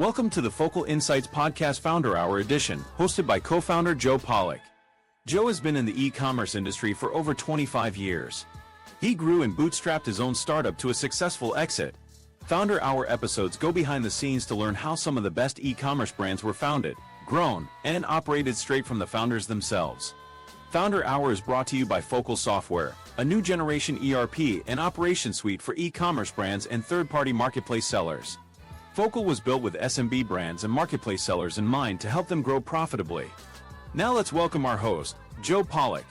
Welcome to the Focal Insights Podcast Founder Hour edition, hosted by co-founder Joe Pawlak. Joe has been in the e-commerce industry for over 25 years. He grew and bootstrapped his own startup to a successful exit. Founder Hour episodes go behind the scenes to learn how some of the best e-commerce brands were founded, grown, and operated straight from the founders themselves. Founder Hour is brought to you by Focal Software, a new generation ERP and operation suite for e-commerce brands and third-party marketplace sellers. Focal was built with SMB brands and marketplace sellers in mind to help them grow profitably. Now let's welcome our host, Joe Pawlak.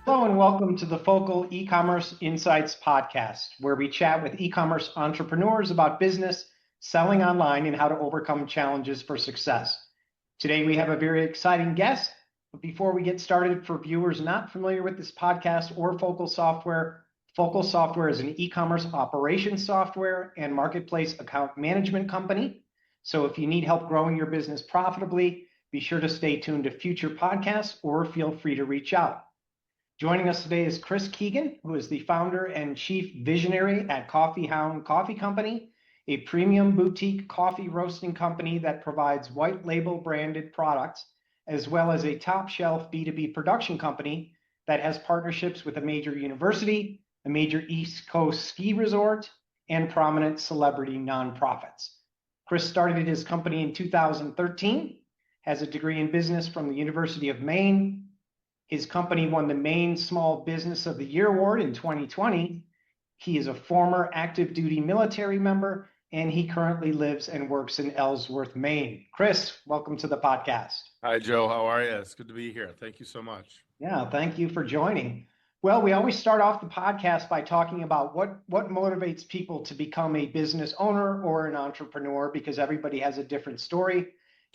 Hello and welcome to the Focal eCommerce Insights Podcast, where we chat with e-commerce entrepreneurs about business, selling online, and how to overcome challenges for success. Today we have a very exciting guest, but before we get started, for viewers not familiar with this podcast or Focal Software is an e-commerce operations software and marketplace account management company. So if you need help growing your business profitably, be sure to stay tuned to future podcasts or feel free to reach out. Joining us today is Chris Keegan, who is the founder and chief visionary at Coffee Hound Coffee Company, a premium boutique coffee roasting company that provides white label branded products, as well as a top shelf B2B production company that has partnerships with a major university, a major East Coast ski resort, and prominent celebrity nonprofits. Chris started his company in 2013, has a degree in business from the University of Maine. His company won the Maine Small Business of the Year Award in 2020. He is a former active duty military member, and he currently lives and works in Ellsworth, Maine. Chris, welcome to the podcast. Hi, Joe. How are you? It's good to be here. Thank you so much. Yeah, thank you for joining. Well, we always start off the podcast by talking about what motivates people to become a business owner or an entrepreneur, because everybody has a different story.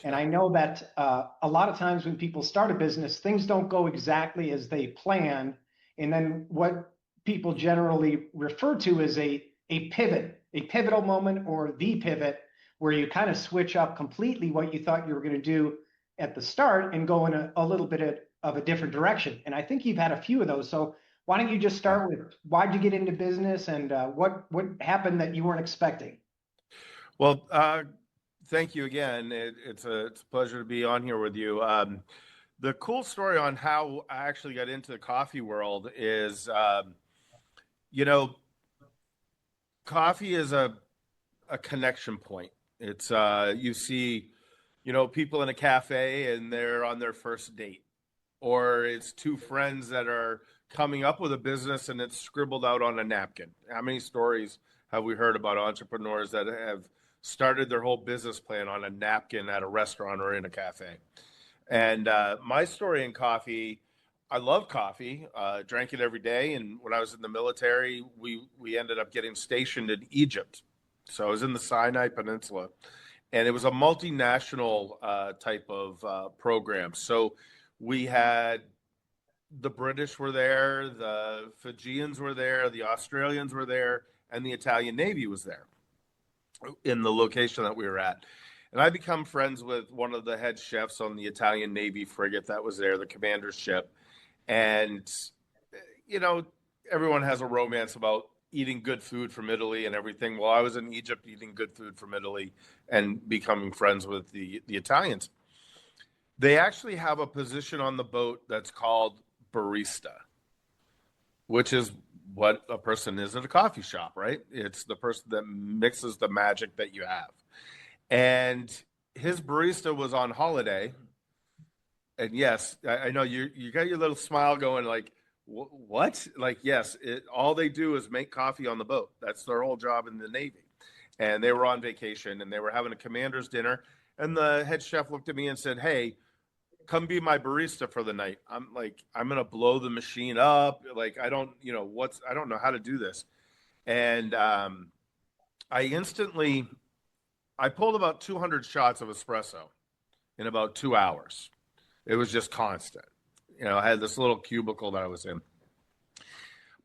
And I know that a lot of times when people start a business, things don't go exactly as they planned. And then what people generally refer to as a pivot, a pivotal moment, or the pivot, where you kind of switch up completely what you thought you were going to do at the start and go in a little bit of a different direction. And I think you've had a few of those. So why don't you just start with why'd you get into business and what happened that you weren't expecting? Well, thank you again. It's a pleasure to be on here with you. The cool story on how I actually got into the coffee world is, coffee is a connection point. It's you see, people in a cafe and they're on their first date, or it's two friends that are coming up with a business and it's scribbled out on a napkin. How many stories have we heard about entrepreneurs that have started their whole business plan on a napkin at a restaurant or in a cafe? And my story in coffee, I love coffee, drank it every day. And when I was in the military, we ended up getting stationed in Egypt. So I was in the Sinai Peninsula, and it was a multinational type of program. So we had the British were there, the Fijians were there, the Australians were there, and the Italian Navy was there in the location that we were at. And I become friends with one of the head chefs on the Italian Navy frigate that was there, the commander's ship. And, everyone has a romance about eating good food from Italy and everything. Well, I was in Egypt eating good food from Italy and becoming friends with the Italians. They actually have a position on the boat that's called barista, which is what a person is at a coffee shop, right? It's the person that mixes the magic that you have. And his barista was on holiday. And yes, I know you got your little smile going like, what? Like, yes, all they do is make coffee on the boat. That's their whole job in the Navy. And they were on vacation and they were having a commander's dinner. And the head chef looked at me and said, "Hey, come be my barista for the night." I'm like, I'm going to blow the machine up. Like, I don't know how to do this. And I pulled about 200 shots of espresso in about 2 hours. It was just constant. I had this little cubicle that I was in.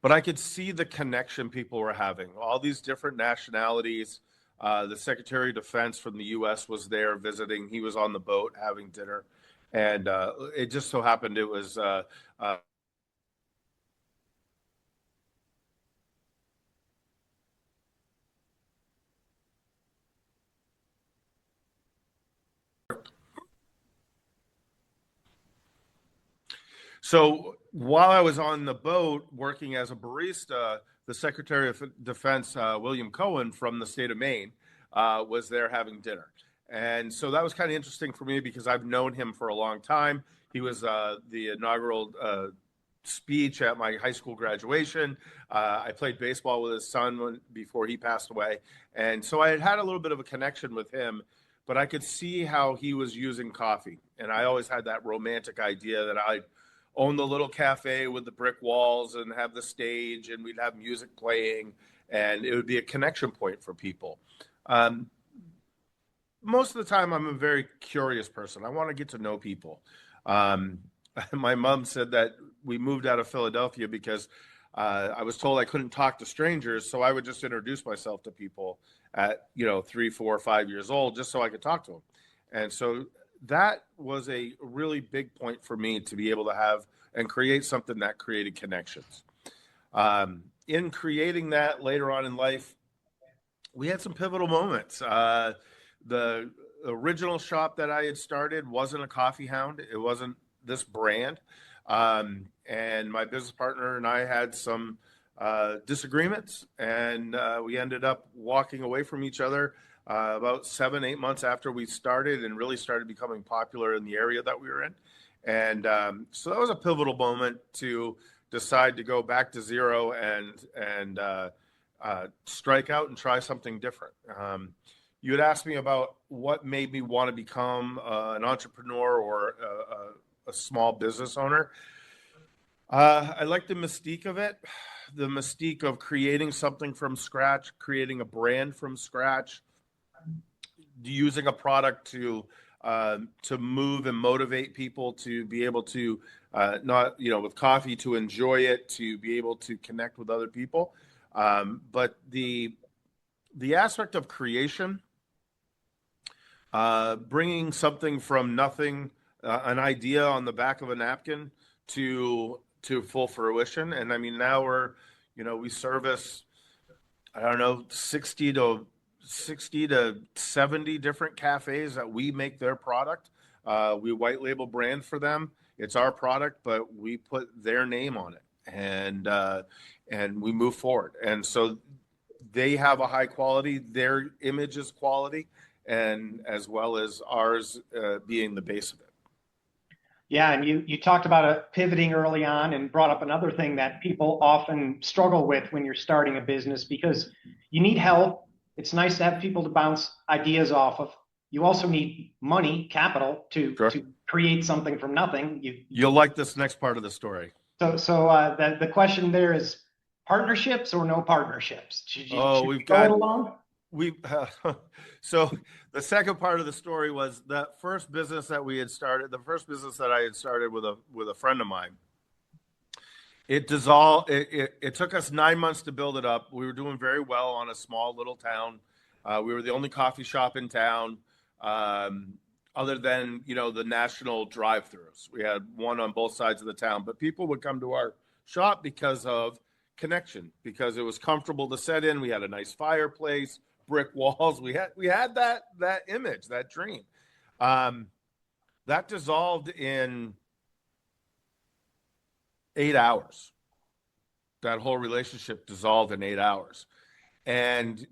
But I could see the connection people were having. All these different nationalities. The Secretary of Defense from the U.S. was there visiting. He was on the boat having dinner. And it just so happened it was So while I was on the boat working as a barista, the Secretary of Defense, William Cohen from the state of Maine, was there having dinner. And so that was kind of interesting for me because I've known him for a long time. He was the inaugural speech at my high school graduation. I played baseball with his son before he passed away. And so I had a little bit of a connection with him, but I could see how he was using coffee. And I always had that romantic idea that I'd own the little cafe with the brick walls and have the stage and we'd have music playing and it would be a connection point for people. Most of the time, I'm a very curious person. I want to get to know people. My mom said that we moved out of Philadelphia because I was told I couldn't talk to strangers, so I would just introduce myself to people at 3, 4, 5 years old, just so I could talk to them. And so that was a really big point for me to be able to have and create something that created connections. In creating that later on in life, we had some pivotal moments. The original shop that I had started wasn't a Coffee Hound. It wasn't this brand. And my business partner and I had some disagreements, and we ended up walking away from each other about 7, 8 months after we started and really started becoming popular in the area that we were in. And so that was a pivotal moment to decide to go back to zero and strike out and try something different. You had asked me about what made me want to become an entrepreneur or a small business owner. I like the mystique of it, the mystique of creating something from scratch, creating a brand from scratch, using a product to move and motivate people to be able to not, with coffee, to enjoy it, to be able to connect with other people. But the aspect of creation, bringing something from nothing, an idea on the back of a napkin to full fruition. And I mean, now we service, I don't know, 60 to 70 different cafes that we make their product. We white label brand for them. It's our product, but we put their name on it, and we move forward. And so they have a high quality, their image is quality, and as well as ours being the base of it. Yeah, and you talked about pivoting early on and brought up another thing that people often struggle with when you're starting a business, because you need help. It's nice to have people to bounce ideas off of. You also need money, capital, to create something from nothing. You'll like this next part of the story. So the question there is partnerships or no partnerships? Should you go it alone? So the second part of the story was that first business that we had started, the first business that I had started with a friend of mine. It dissolved. It took us 9 months to build it up. We were doing very well on a small little town. We were the only coffee shop in town, other than the national drive-throughs. We had one on both sides of the town, but people would come to our shop because of connection, because it was comfortable to set in. We had a nice fireplace, brick walls. We had that image, that dream. That dissolved in 8 hours. That whole relationship dissolved in 8 hours. And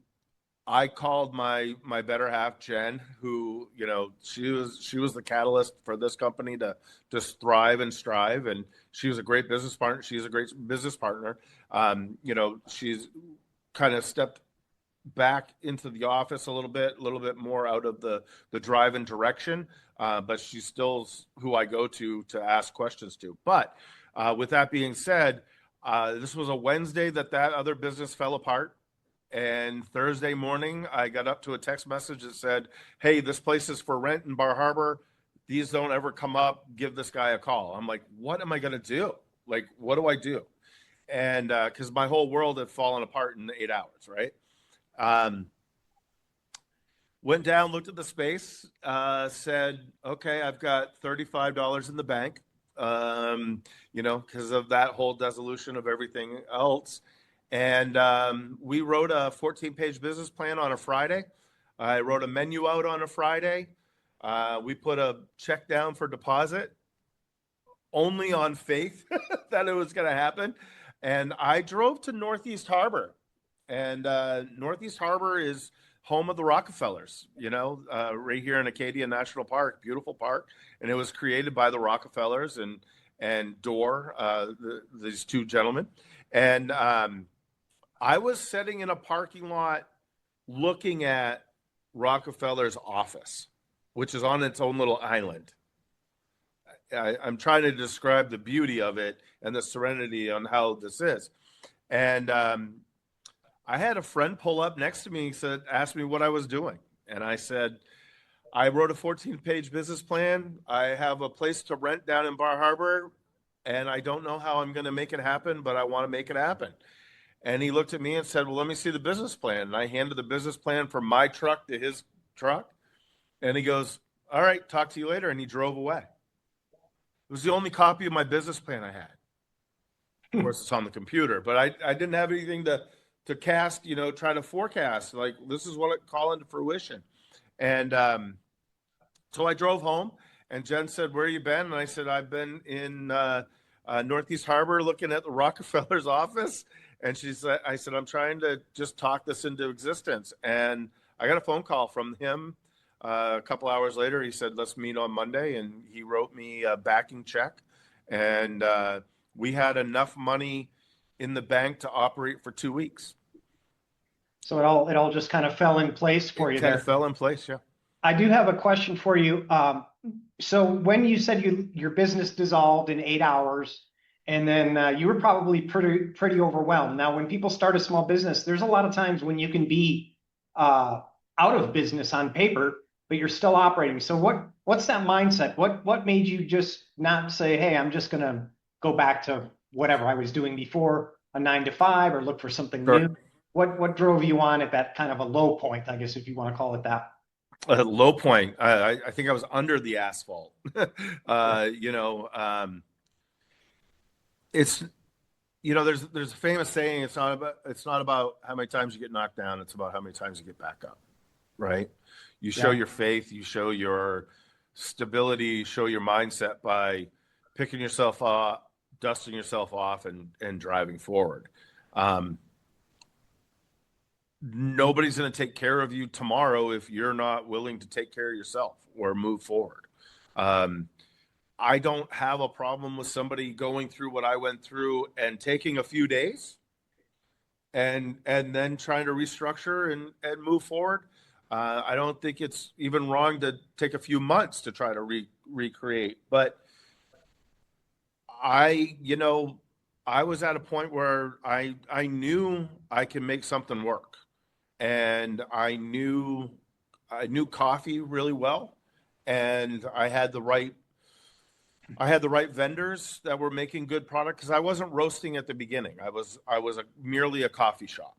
I called my better half, Jen, who, she was the catalyst for this company to just thrive and strive. And she was a great business partner. She's a great business partner. She's kind of stepped back into the office a little bit more out of the drive and direction. But she's still who I go to ask questions to. But with that being said, this was a Wednesday that other business fell apart. And Thursday morning, I got up to a text message that said, "Hey, this place is for rent in Bar Harbor. These don't ever come up. Give this guy a call." I'm like, what am I going to do? Like, what do I do? And because my whole world had fallen apart in 8 hours, right? Went down, looked at the space, said, okay, I've got $35 in the bank, because of that whole dissolution of everything else. And we wrote a 14-page business plan on a Friday. I wrote a menu out on a Friday. We put a check down for deposit. only on faith that it was going to happen. And I drove to Northeast Harbor, and Northeast Harbor is home of the Rockefellers, right here in Acadia National Park, beautiful park. And it was created by the Rockefellers and Dorr, these two gentlemen. And I was sitting in a parking lot looking at Rockefeller's office, which is on its own little island. I'm trying to describe the beauty of it and the serenity on how this is. And I had a friend pull up next to me and asked me what I was doing. And I said, I wrote a 14-page business plan. I have a place to rent down in Bar Harbor, and I don't know how I'm going to make it happen, but I want to make it happen. And he looked at me and said, well, let me see the business plan. And I handed the business plan from my truck to his truck. And he goes, all right, talk to you later. And he drove away. It was the only copy of my business plan I had. Of course, it's on the computer, but I didn't have anything to cast, try to forecast. Like, this is what I call into fruition. And so I drove home, and Jen said, where you been? And I said, I've been in Northeast Harbor looking at the Rockefeller's office. And I said, I'm trying to just talk this into existence. And I got a phone call from him a couple hours later. He said, let's meet on Monday. And he wrote me a backing check. And we had enough money in the bank to operate for 2 weeks. So it all just kind of fell in place for you It kind there. of fell in place, yeah. I do have a question for you. So when you said your business dissolved in 8 hours, and then you were probably pretty overwhelmed. Now, when people start a small business, there's a lot of times when you can be out of business on paper, but you're still operating. So what's that mindset? What made you just not say, hey, I'm just going to go back to whatever I was doing before, a 9 to 5, or look for something new? What drove you on at that kind of a low point, I guess, if you want to call it that? A low point. I think I was under the asphalt. It's, there's a famous saying. It's not about how many times you get knocked down. It's about how many times you get back up. Right? You show your faith. You show your stability. You show your mindset by picking yourself up, dusting yourself off, and driving forward. Nobody's going to take care of you tomorrow if you're not willing to take care of yourself or move forward. I don't have a problem with somebody going through what I went through and taking a few days and then trying to restructure and move forward. I don't think it's even wrong to take a few months to try to recreate. But I was at a point where I knew I can make something work. And I knew coffee really well, and I had the right vendors that were making good product, because I wasn't roasting at the beginning. I was merely a coffee shop,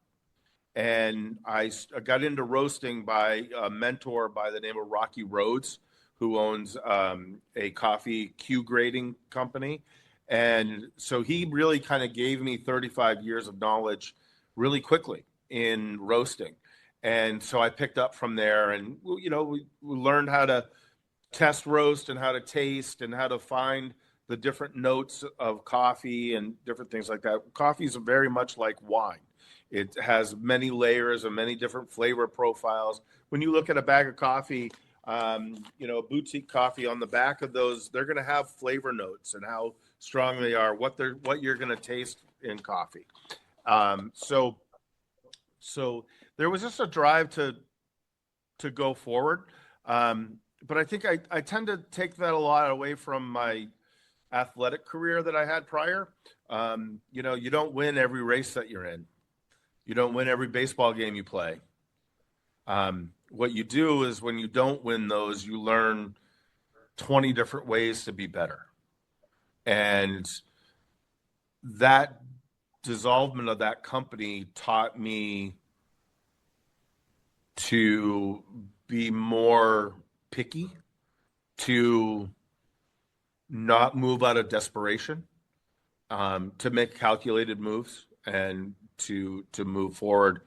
and I got into roasting by a mentor by the name of Rocky Rhodes, who owns a coffee Q grading company, and so he really kind of gave me 35 years of knowledge really quickly in roasting. And so I picked up from there, and we learned how to test roast and how to taste and how to find the different notes of coffee and different things like that. Coffee is very much like wine. It has many layers and many different flavor profiles. When you look at a bag of coffee, boutique coffee, on the back of those, they're going to have flavor notes and how strong they are, what you're going to taste in coffee. So there was just a drive to go forward. But I think I tend to take that a lot away from my athletic career that I had prior. You don't win every race that you're in. You don't win every baseball game you play. What you do is, when you don't win those, you learn 20 different ways to be better. And that dissolvement of that company taught me to be more picky, to not move out of desperation, to make calculated moves, and to move forward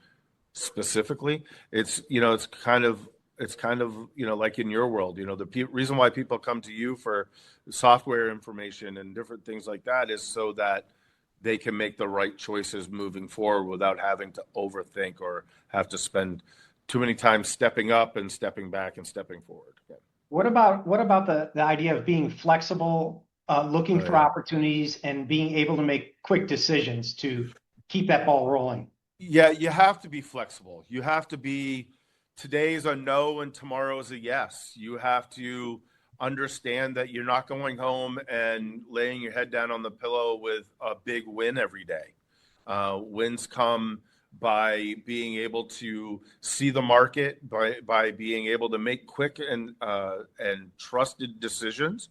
specifically. It's kind of it's kind of, like in your world, the reason why people come to you for software information and different things like that is so that they can make the right choices moving forward without having to overthink or have to spend too many times stepping up and stepping back and stepping forward. Yeah. What about the idea of being flexible, looking for opportunities and being able to make quick decisions to keep that ball rolling? Yeah, you have to be flexible. You have to be, today's a no and tomorrow's a yes. You have to understand that you're not going home and laying your head down on the pillow with a big win every day. Wins come by being able to see the market, by being able to make quick and trusted decisions,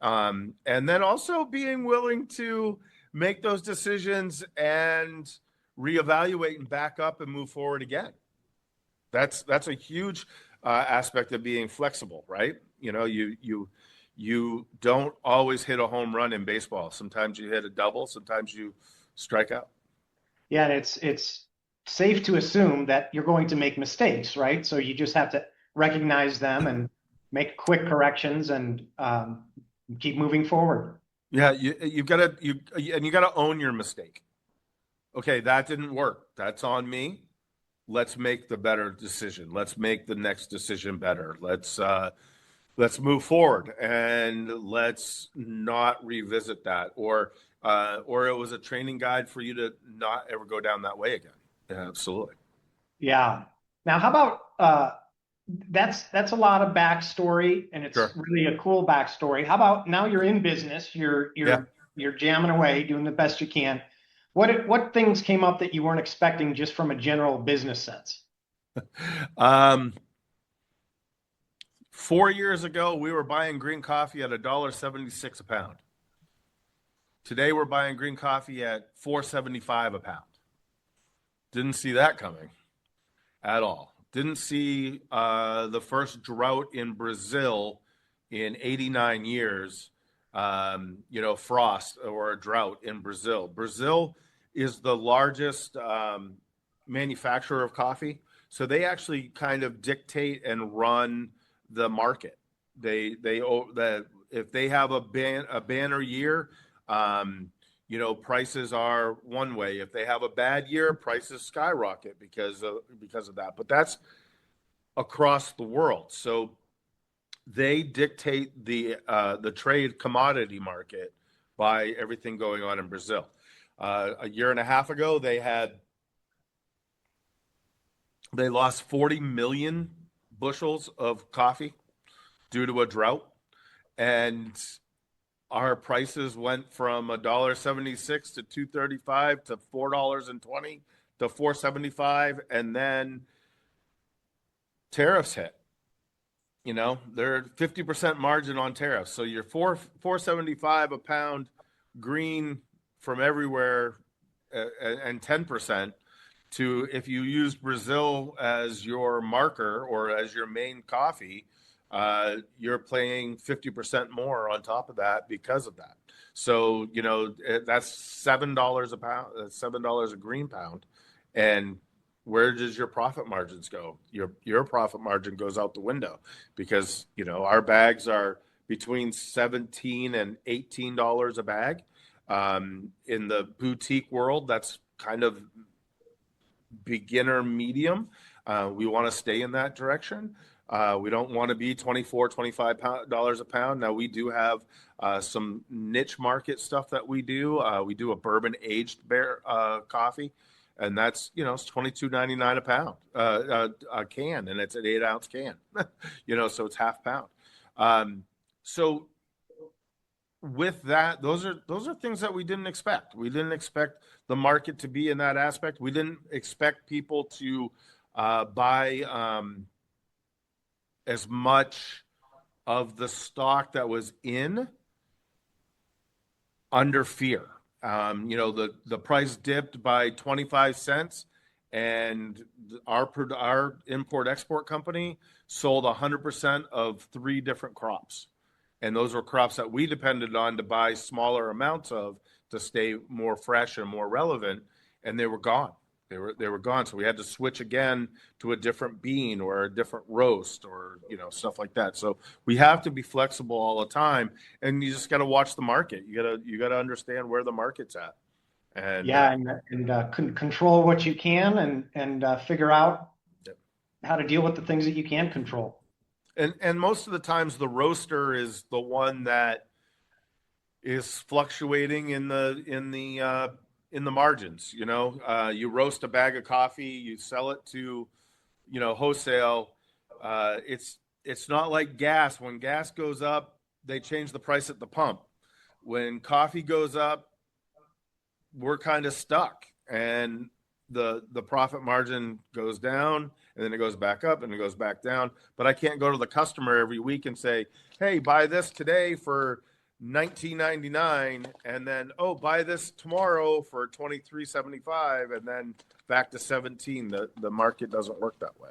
and then also being willing to make those decisions and reevaluate and back up and move forward again. That's a huge aspect of being flexible, right? You don't always hit a home run in baseball. Sometimes you hit a double, sometimes you strike out. Yeah, and it's safe to assume that you're going to make mistakes, right? So you just have to recognize them and make quick corrections and keep moving forward. Yeah, you got to own your mistake. Okay, that didn't work. That's on me. Let's make the better decision. Let's make the next decision better. Let's move forward and let's not revisit that. Or it was a training guide for you to not ever go down that way again. Yeah, absolutely. Yeah. Now, how about that's a lot of backstory, and it's really a cool backstory. How about now you're in business, you're jamming away, doing the best you can. What things came up that you weren't expecting just from a general business sense? 4 years ago, we were buying green coffee at $1.76 a pound. Today, we're buying green coffee at $4.75 a pound. Didn't see that coming at all. Didn't see the first drought in Brazil in 89 years, frost or a drought in Brazil. Brazil is the largest manufacturer of coffee. So they actually kind of dictate and run the market. If they have a banner year, prices are one way. If they have a bad year, prices skyrocket because of that. But that's across the world. So they dictate the trade commodity market by everything going on in Brazil. A year and a half ago, they lost 40 million bushels of coffee due to a drought, and our prices went from $1.76 to $2.35 to $4.20 to $4.75, and then tariffs hit. They're 50% margin on tariffs, so you're $4.75 a pound green from everywhere, and 10%. To if you use Brazil as your marker or as your main coffee, you're paying 50% more on top of that because of that. So, that's $7 a pound, $7 a green pound. And where does your profit margins go? Your profit margin goes out the window because, our bags are between $17 and $18 a bag. In the boutique world, that's kind of beginner medium. We want to stay in that direction. We don't want to be $24, $25 a pound. Now, we do have some niche market stuff that we do. We do a bourbon aged bear coffee, and that's it's $22.99 a pound, a can, and it's an 8-ounce can. So it's half pound. So with that, those are things that we didn't expect. We didn't expect the market to be in that aspect. We didn't expect people to buy as much of the stock that was in under fear. The price dipped by 25 cents, and our import-export company sold 100% of 3 different crops. And those were crops that we depended on to buy smaller amounts of to stay more fresh and more relevant, and they were gone. They were gone. So we had to switch again to a different bean or a different roast or, stuff like that. So we have to be flexible all the time, and you just got to watch the market. You got to understand where the market's at. And Yeah, and control what you can, and figure out Yep. how to deal with the things that you can control. And most of the times the roaster is the one that is fluctuating in the margins. You roast a bag of coffee, you sell it to, wholesale. It's not like gas. When gas goes up, they change the price at the pump. When coffee goes up, we're kind of stuck, and the profit margin goes down, and then it goes back up, and it goes back down. But I can't go to the customer every week and say, hey, buy this today for $19.99, and then buy this tomorrow for $23.75, and then back to 17. The market doesn't work that way.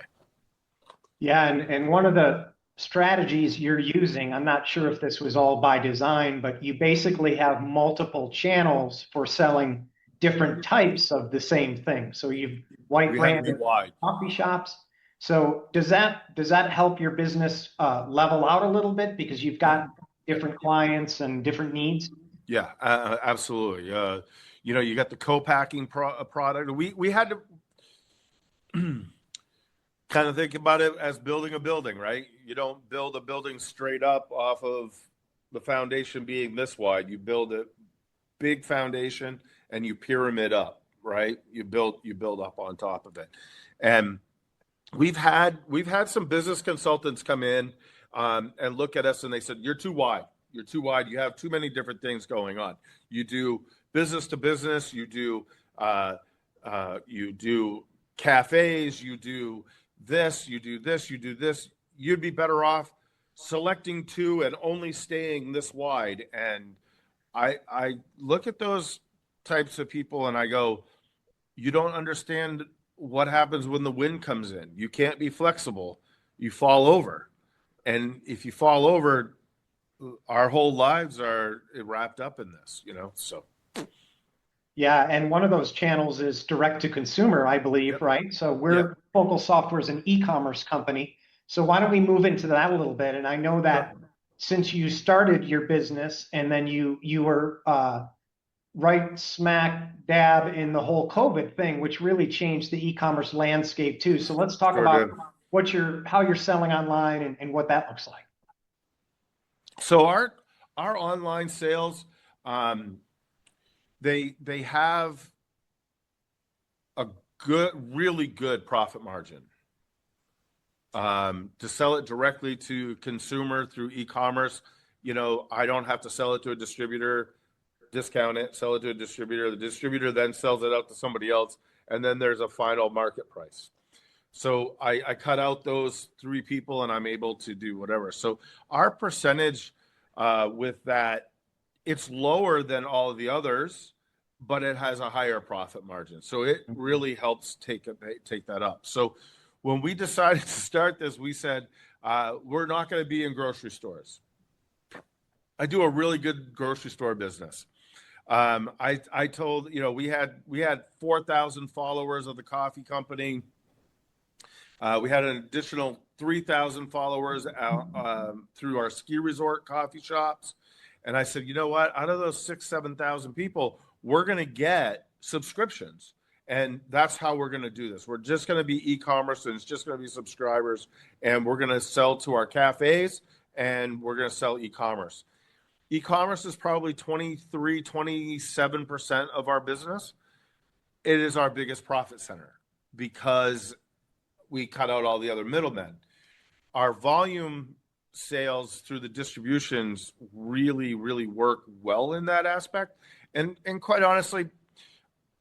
Yeah, and one of the strategies you're using, I'm not sure if this was all by design, but you basically have multiple channels for selling different types of the same thing. So you've white branded coffee shops. So does that help your business level out a little bit because you've got different clients and different needs? Yeah, absolutely. You got the co-packing product. We had to kind of think about it as building a building, right? You don't build a building straight up off of the foundation being this wide. You build a big foundation and you pyramid up, right? You build up on top of it. And we've had some business consultants come in and look at us, and they said, you're too wide. You're too wide. You have too many different things going on. You do business to business. You do cafes. You do this. You do this. You do this. You'd be better off selecting two and only staying this wide. And I look at those types of people and I go, you don't understand what happens when the wind comes in. You can't be flexible. You fall over. And if you fall over, our whole lives are wrapped up in this, so. Yeah, and one of those channels is direct to consumer, I believe, Yep. right? So Yep. Focal Software is an e-commerce company. So why don't we move into that a little bit? And I know that since you started your business and then you were right smack dab in the whole COVID thing, which really changed the e-commerce landscape too. So let's talk about how you're selling online and what that looks like. So our online sales, they have a really good profit margin. To sell it directly to consumer through e-commerce, I don't have to sell it to a distributor, discount it, sell it to a distributor. The distributor then sells it out to somebody else, and then there's a final market price. So I cut out those three people and I'm able to do whatever. So our percentage with that, it's lower than all of the others, but it has a higher profit margin. So it really helps take that up. So when we decided to start this, we said, we're not going to be in grocery stores. I do a really good grocery store business. I told, we had 4,000 followers of the coffee company. We had an additional 3,000 followers through our ski resort coffee shops. And I said, you know what? Out of those 7,000 people, we're going to get subscriptions. And that's how we're going to do this. We're just going to be e-commerce, and it's just going to be subscribers. And we're going to sell to our cafes, and we're going to sell e-commerce. E-commerce is probably 23, 27% of our business. It is our biggest profit center because we cut out all the other middlemen. Our volume sales through the distributions really, really work well in that aspect. And quite honestly,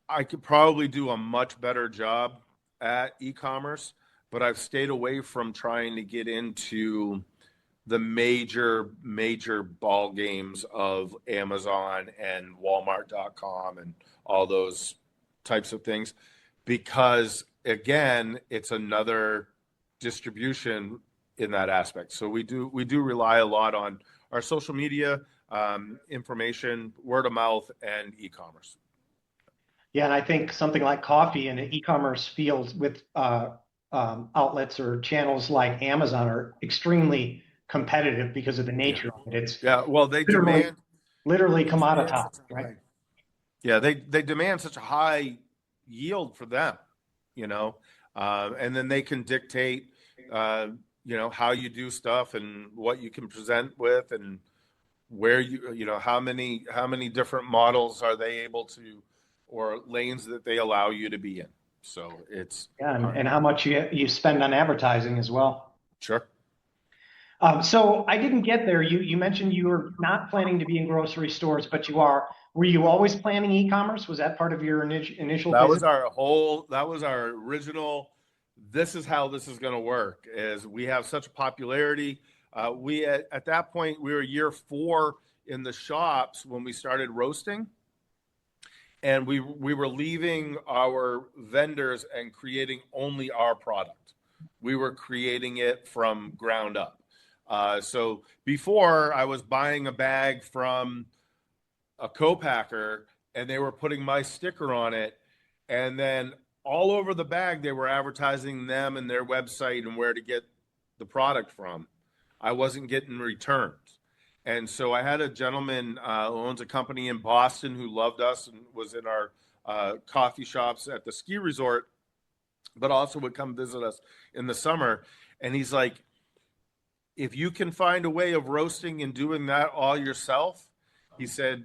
I could probably do a much better job at e-commerce, but I've stayed away from trying to get into the major ball games of Amazon and Walmart.com and all those types of things, because again, it's another distribution in that aspect. So we do rely a lot on our social media, information, word of mouth, and e-commerce. Yeah, and I think something like coffee in the e-commerce field with outlets or channels like Amazon are extremely competitive because of the Yeah. nature of it. It's Yeah. Well, literally, literally they demand commoditized, such a right? high, yeah, they demand such a high yield for them, you know, and then they can dictate, uh, how you do stuff and what you can present with and where how many different models are they able to, or lanes that they allow you to be in. So it's Yeah, hard. and how much you spend on advertising as well. Sure. So I didn't get there. You mentioned you were not planning to be in grocery stores, but you are. Were you always planning e-commerce? Was that part of your initial That vision? was our original. This is how this is going to work. Is we have such popularity. We at that point we were year 4 in the shops when we started roasting, and we were leaving our vendors and creating only our product. We were creating it from ground up. So before I was buying a bag from a co-packer and they were putting my sticker on it, and then all over the bag they were advertising them and their website and where to get the product from. I wasn't getting returns. And so I had a gentleman who owns a company in Boston who loved us and was in our coffee shops at the ski resort, but also would come visit us in the summer. And he's like, if you can find a way of roasting and doing that all yourself, he said,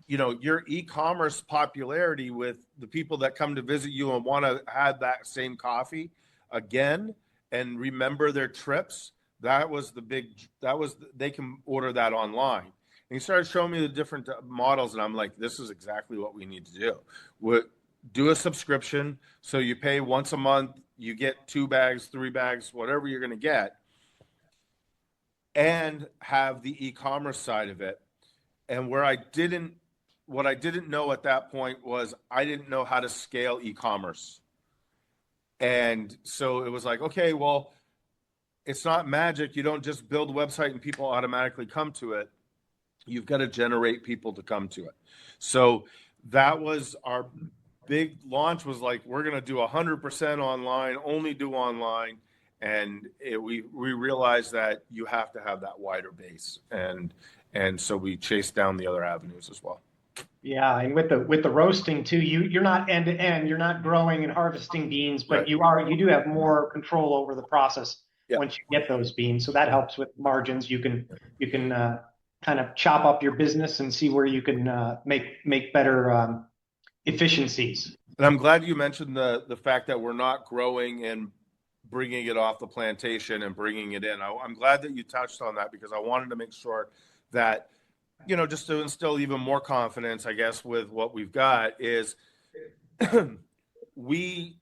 your e-commerce popularity with the people that come to visit you and want to have that same coffee again and remember their trips, they can order that online. And he started showing me the different models, and I'm like, this is exactly what we need to do. Do a subscription, so you pay once a month, you get 2 bags, 3 bags, whatever you're going to get, and have the e-commerce side of it. And what I didn't know at that point was I didn't know how to scale e-commerce. And so it was like, okay, well, it's not magic. You don't just build a website and people automatically come to it. You've got to generate people to come to it. So that was our big launch, was like, we're going to do 100% online, only do online. And we realized that you have to have that wider base. And so we chased down the other avenues as well. Yeah, and with the roasting too, you're not end to end. You're not growing and harvesting beans, but Right. you do have more control over the process Yeah. once you get those beans. So that helps with margins. You can kind of chop up your business and see where you can make better efficiencies. And I'm glad you mentioned the fact that we're not growing and bringing it off the plantation and bringing it in. I'm glad that you touched on that, because I wanted to make sure that, just to instill even more confidence, I guess, with what we've got, is we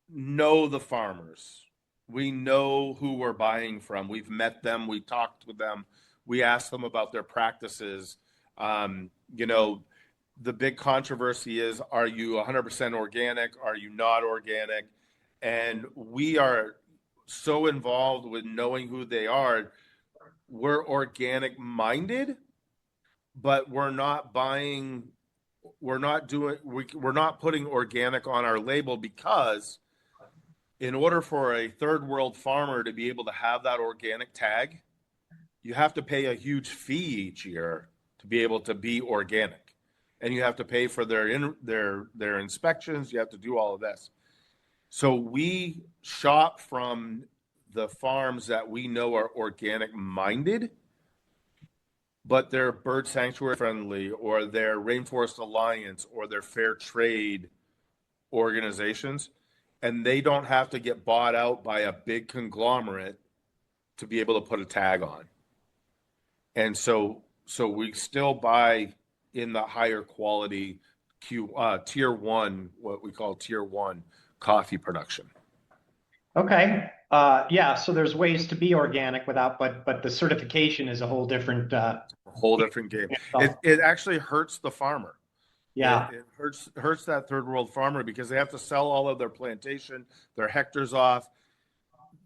know the farmers. We know who we're buying from. We've met them. We talked with them. We asked them about their practices. The big controversy is, are you 100% organic? Are you not organic? And we are so involved with knowing who they are. We're organic minded, but we're not putting organic on our label, because in order for a third world farmer to be able to have that organic tag, you have to pay a huge fee each year to be able to be organic. And you have to pay for their inspections. You have to do all of this. So we shop from the farms that we know are organic minded, but they're bird sanctuary friendly, or they're Rainforest Alliance, or they're fair trade organizations, and they don't have to get bought out by a big conglomerate to be able to put a tag on. And so we still buy in the higher quality tier 1, what we call tier 1 coffee production. Okay. Yeah, so there's ways to be organic without, but the certification is a whole different A whole different game. It actually hurts the farmer. Yeah. It hurts that third world farmer, because they have to sell all of their plantation, their hectares off.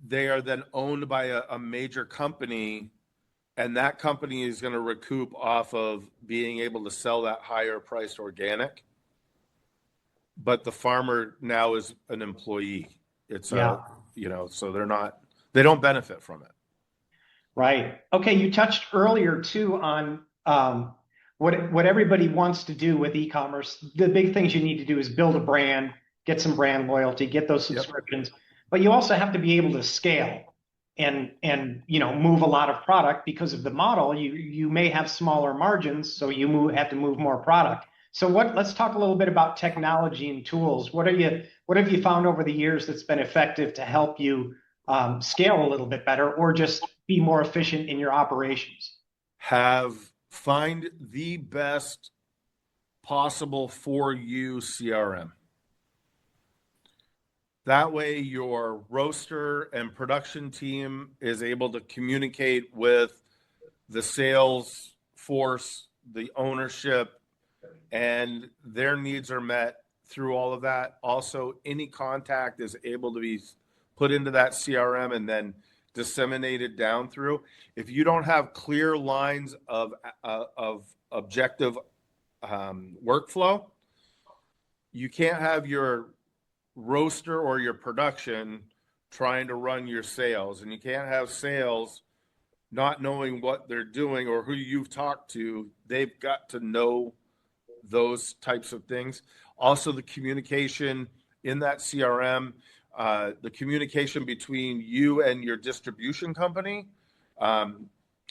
They are then owned by a major company, and that company is going to recoup off of being able to sell that higher priced organic. but the farmer now is an employee. It's Yeah. so they don't benefit from it. Right. Okay. You touched earlier too on what everybody wants to do with e-commerce. The big things you need to do is build a brand, get some brand loyalty, get those Yep. subscriptions, but you also have to be able to scale and move a lot of product because of the model. You may have smaller margins, so have to move more product. So let's talk a little bit about technology and tools. What have you found over the years that's been effective to help you scale a little bit better, or just be more efficient in your operations? Find the best possible for you CRM. That way your roaster and production team is able to communicate with the sales force, the ownership, and their needs are met through all of that. Also, any contact is able to be put into that CRM and then disseminated down through. If you don't have clear lines of objective workflow, you can't have your roaster or your production trying to run your sales, and you can't have sales not knowing what they're doing or who you've talked to. They've got to know those types of things. Also, the communication in that CRM, the communication between you and your distribution company.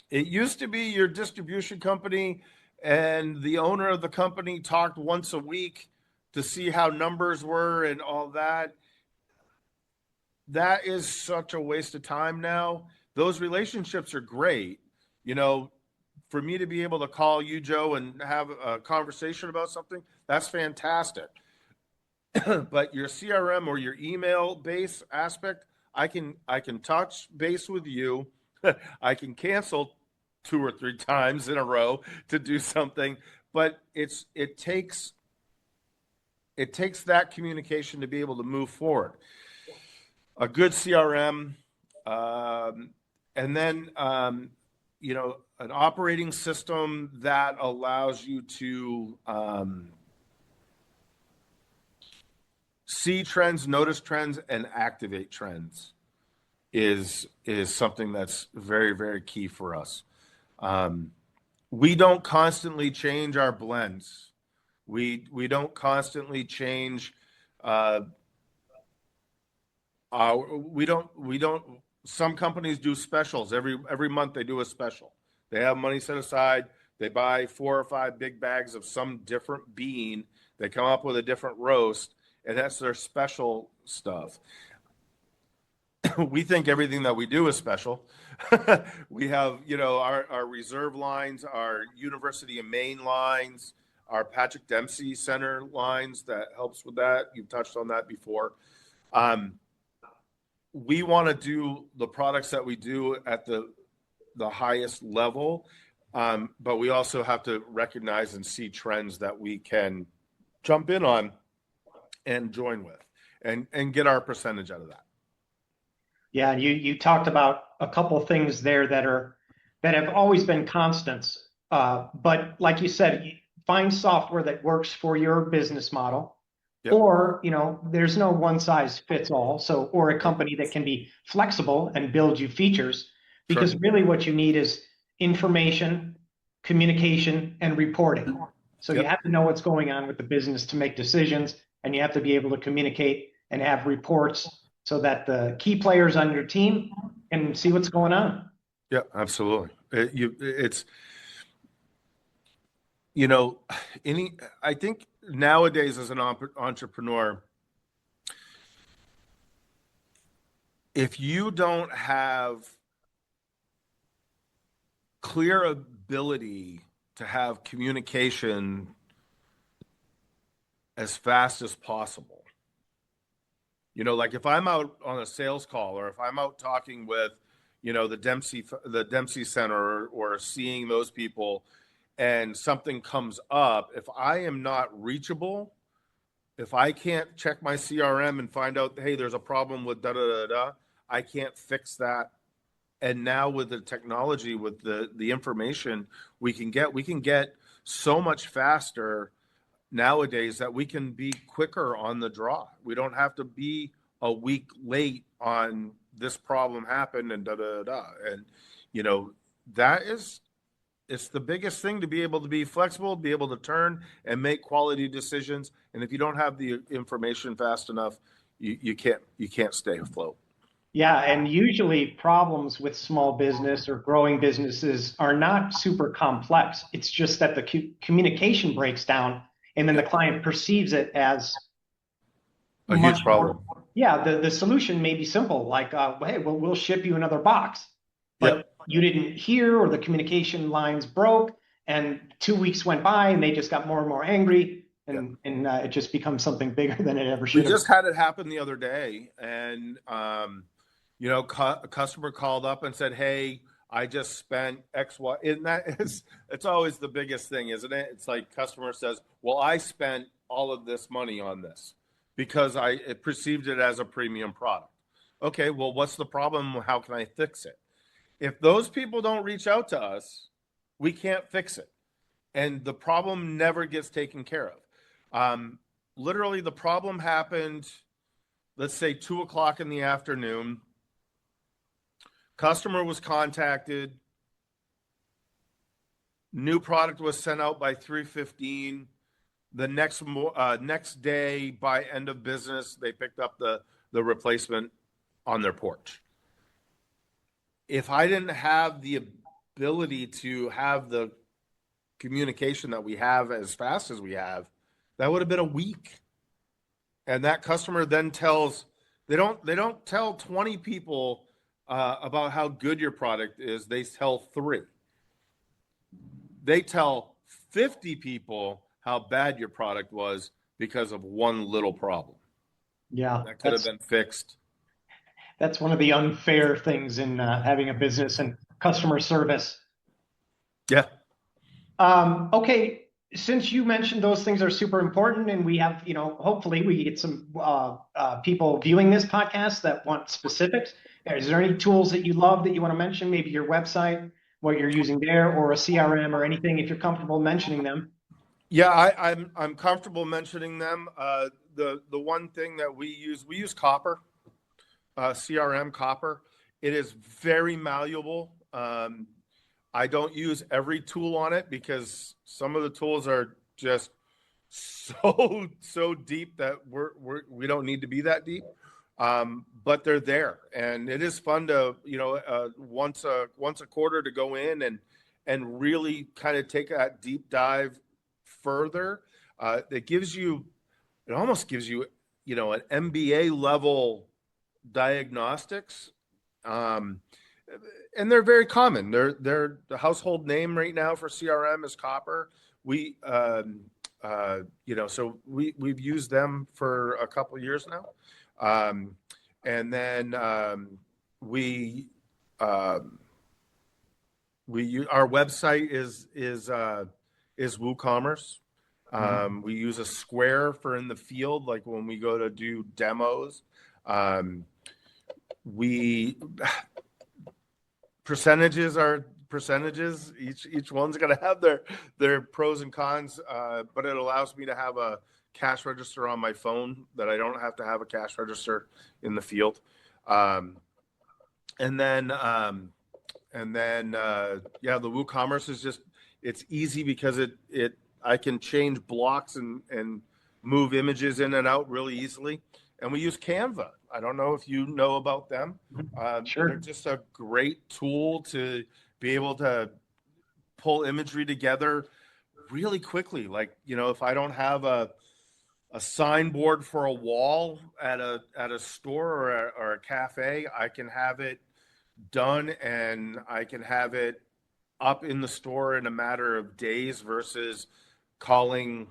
It used to be your distribution company and the owner of the company talked once a week to see how numbers were and all that. That is such a waste of time now. Those relationships are great. For me to be able to call you, Joe, and have a conversation about something, that's fantastic. But your CRM or your email base aspect, I can touch base with you. I can cancel 2 or 3 times in a row to do something, but it takes that communication to be able to move forward. A good CRM, and then an operating system that allows you to see trends, notice trends, and activate trends is something that's very, very key for us. We don't constantly change our blends. We don't constantly change. We don't. Some companies do specials every month. They do a special. They have money set aside. They buy 4 or 5 big bags of some different bean. They come up with a different roast, and that's their special stuff. We think everything that we do is special. We have, our reserve lines, our University of Maine lines, our Patrick Dempsey Center lines that helps with that. You've touched on that before. We want to do the products that we do at the highest level, but we also have to recognize and see trends that we can jump in on and join with and get our percentage out of that. Yeah, you talked about a couple of things there that have always been constants. But like you said, find software that works for your business model. Yep. Or, there's no one size fits all. So, or a company that can be flexible and build you features, because sure, really what you need is information, communication, and reporting. So yep, you have to know what's going on with the business to make decisions, and you have to be able to communicate and have reports so that the key players on your team can see what's going on. Yeah, absolutely. I think nowadays as an entrepreneur, if you don't have clear ability to have communication as fast as possible, like if I'm out on a sales call or if I'm out talking with, the Dempsey Center or seeing those people, and something comes up, if I am not reachable, if I can't check my CRM and find out, hey, there's a problem with da-da-da-da, I can't fix that. And now with the technology, with the information we can get so much faster nowadays that we can be quicker on the draw. We don't have to be a week late on this problem happened and da da da. And that is, it's the biggest thing, to be able to be flexible, be able to turn and make quality decisions. And if you don't have the information fast enough, you can't stay afloat. Yeah, and usually problems with small business or growing businesses are not super complex. It's just that the communication breaks down, and then the client perceives it as a huge problem. Yeah, the solution may be simple, like, hey, we'll ship you another box. But you didn't hear, or the communication lines broke, and 2 weeks went by, and they just got more and more angry, and it just becomes something bigger than it ever should have. We just had it happen the other day, and a customer called up and said, "Hey, I just spent X, Y." And it's always the biggest thing, isn't it? It's like customer says, "Well, I spent all of this money on this because I perceived it as a premium product." Okay, well, what's the problem? How can I fix it? If those people don't reach out to us, we can't fix it. And the problem never gets taken care of. Literally, the problem happened, let's say 2:00 in the afternoon. Customer was contacted. New product was sent out by 3:15. The next day, by end of business, they picked up the replacement on their porch. If I didn't have the ability to have the communication that we have as fast as we have, that would have been a week. And that customer then tells, they don't tell 20 people about how good your product is. They tell 3. They tell 50 people how bad your product was because of one little problem. Yeah, that could have been fixed. That's one of the unfair things in having a business and customer service. Yeah. Okay, since you mentioned those things are super important, and we have, hopefully we get some people viewing this podcast that want specifics. Is there any tools that you love that you want to mention? Maybe your website, what you're using there, or a CRM, or anything, if you're comfortable mentioning them. Yeah, I'm comfortable mentioning them. The one thing that we use Copper, CRM Copper. It is very malleable. I don't use every tool on it because some of the tools are just so deep that we don't need to be that deep. But they're there, and it is fun to once a quarter to go in and really kind of take that deep dive further. It almost gives you an MBA level diagnostics. And they're very common. They're the household name right now for CRM is Copper. We've used them for a couple of years now. And then we our website is WooCommerce. We use a Square for in the field, like when we go to do demos. Percentages are percentages. Each one's going to have their pros and cons, but it allows me to have a cash register on my phone that I don't have to have a cash register in the field. The WooCommerce is just, it's easy because I can change blocks and move images in and out really easily. And we use Canva. I don't know if you know about them. Sure. They're just a great tool to be able to pull imagery together really quickly. Like, if I don't have a signboard for a wall at a store or a cafe, I can have it done and I can have it up in the store in a matter of days versus calling,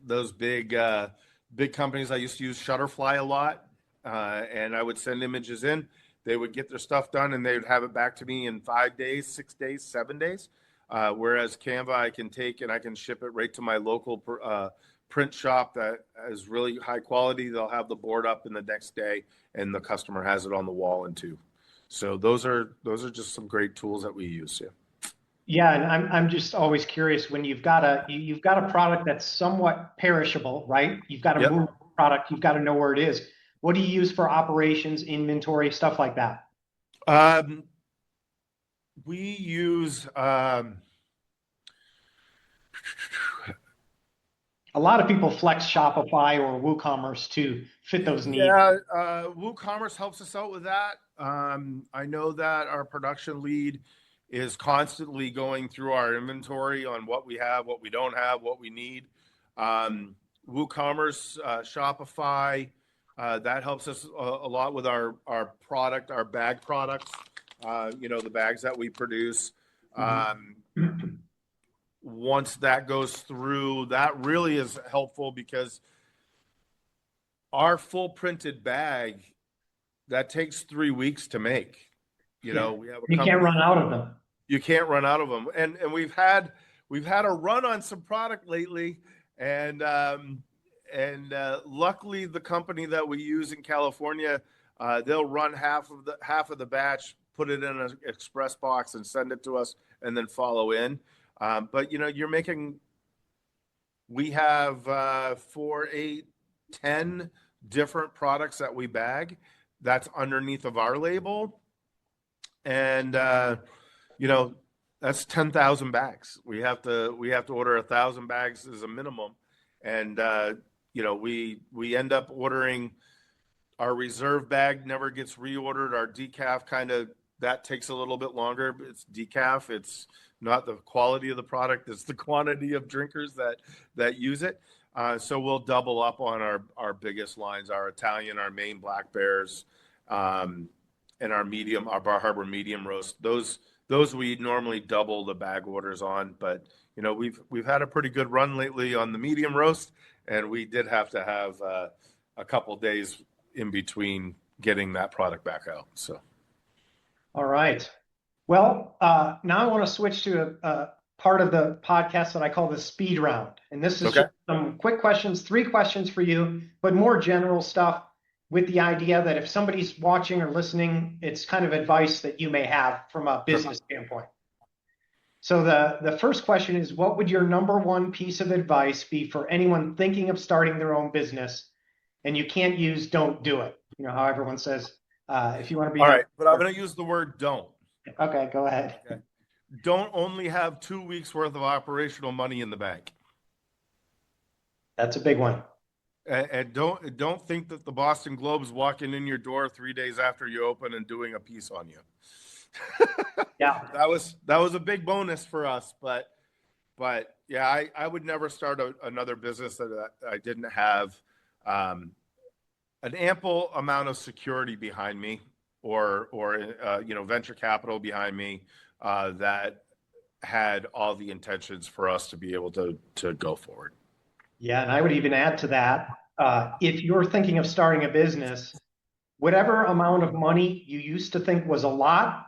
those big companies. I used to use Shutterfly a lot, and I would send images in. They would get their stuff done, and they would have it back to me in 5 days, 6 days, 7 days. Whereas Canva, I can take and I can ship it right to my local print shop that is really high quality. They'll have the board up in the next day, and the customer has it on the wall in 2. So those are just some great tools that we use. Yeah. Yeah, and I'm just always curious when you've got a product that's somewhat perishable, right? You've got to Yep. move the product, you've got to know where it is. What do you use for operations, inventory, stuff like that? Um, we use A lot of people flex Shopify or WooCommerce to fit those needs. yeah, WooCommerce helps us out with that. I know that our production lead is constantly going through our inventory on what we have, what we don't have, what we need. WooCommerce, Shopify, that helps us a lot with our product, our bag products. The bags that we produce. Once that goes through, that really is helpful because our full printed bag that takes 3 weeks to make. We have a You can't company. run out of them. You can't run out of them, and we've had a run on some product lately, and luckily the company that we use in California, they'll run half of the batch, put it in an express box, and send it to us, and then follow in. But we have 4, 8, 10 different products that we bag that's underneath of our label, and that's 10,000 bags. We have to order 1,000 bags as a minimum, and we end up ordering. Our reserve bag never gets reordered. Our decaf that takes a little bit longer. It's decaf. It's not the quality of the product. It's the quantity of drinkers that use it. So we'll double up on our biggest lines, our Italian, our Maine Black Bears, and our medium, our Bar Harbor medium roast. Those we normally double the bag orders on. But we've had a pretty good run lately on the medium roast, and we did have to have a couple days in between getting that product back out. So. All right. Well, now I want to switch to a part of the podcast that I call the speed round. And this is just some quick questions, 3 questions for you, but more general stuff with the idea that if somebody's watching or listening, it's kind of advice that you may have from a business standpoint. So the first question is, what would your number 1 piece of advice be for anyone thinking of starting their own business? And you can't use "don't do it." How everyone says, if you want to be. All right, but I'm going to use the word "don't." Okay, go ahead. Okay. Don't only have 2 weeks worth of operational money in the bank. That's a big one. And don't think that the Boston Globe's walking in your door 3 days after you open and doing a piece on you. Yeah, that was a big bonus for us, but yeah, I would never start another business that I didn't have an ample amount of security behind me, or venture capital behind me, that had all the intentions for us to be able to go forward. Yeah, and I would even add to that, if you're thinking of starting a business, whatever amount of money you used to think was a lot,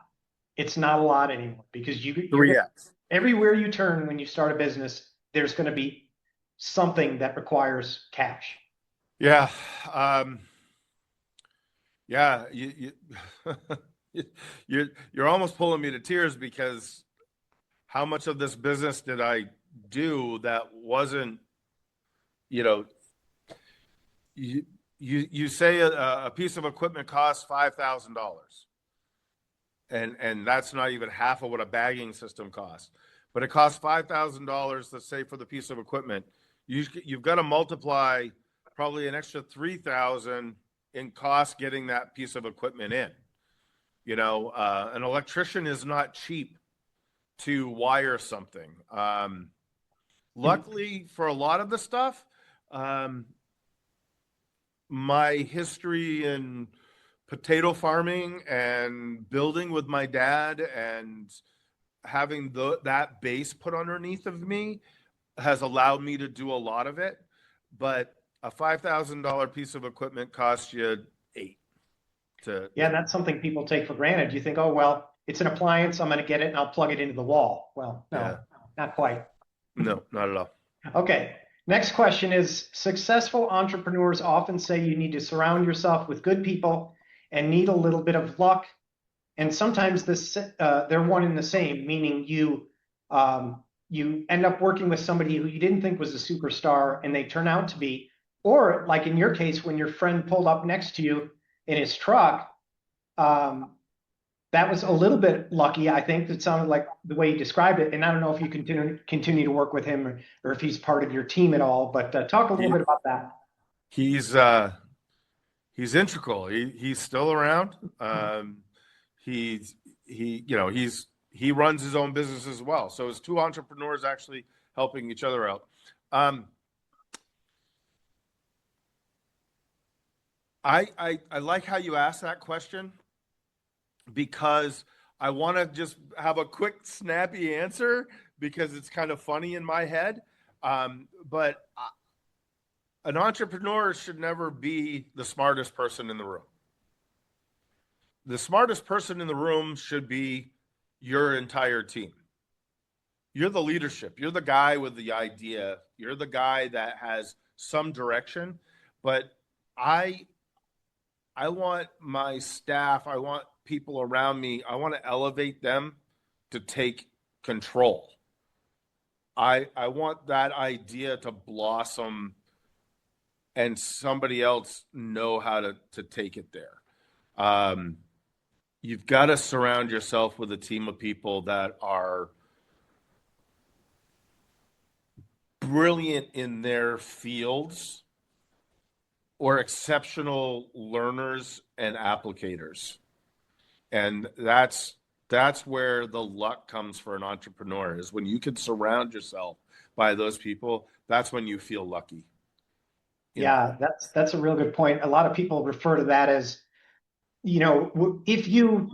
it's not a lot anymore, because everywhere you turn when you start a business, there's going to be something that requires cash. Yeah. You're almost pulling me to tears, because how much of this business did I do that wasn't, you say a piece of equipment costs $5,000, and that's not even half of what a bagging system costs, but it costs $5,000, let's say, for the piece of equipment. You've got to multiply probably an extra $3,000 in cost getting that piece of equipment in. An electrician is not cheap to wire something. Luckily for a lot of the stuff, my history in potato farming and building with my dad and having that base put underneath of me has allowed me to do a lot of it. But a $5,000 piece of equipment costs you $8,000. Yeah, and that's something people take for granted. You think, oh, well, it's an appliance, I'm going to get it and I'll plug it into the wall. Well, no, not quite. No, not at all. Okay. Next question is, successful entrepreneurs often say you need to surround yourself with good people and need a little bit of luck. And sometimes they're one and the same, meaning you You end up working with somebody who you didn't think was a superstar and they turn out to be, or like in your case, when your friend pulled up next to you in his truck, that was a little bit lucky. I think it sounded like the way you described it. And I don't know if you continue to work with him or if he's part of your team at all, but talk a little bit about that. He's integral. He's still around. He runs his own business as well. So it's two entrepreneurs actually helping each other out. I like how you asked that question, because I want to just have a quick, snappy answer because it's kind of funny in my head. But an entrepreneur should never be the smartest person in the room. The smartest person in the room should be your entire team. You're the leadership. You're the guy with the idea. You're the guy that has some direction. But I want my staff, I want people around me, I want to elevate them to take control. I want that idea to blossom and somebody else know how to take it there. You've got to surround yourself with a team of people that are brilliant in their fields or exceptional learners and applicators. And that's where the luck comes for an entrepreneur, is when you can surround yourself by those people. That's when you feel lucky. Yeah, that's a real good point. A lot of people refer to that as, if you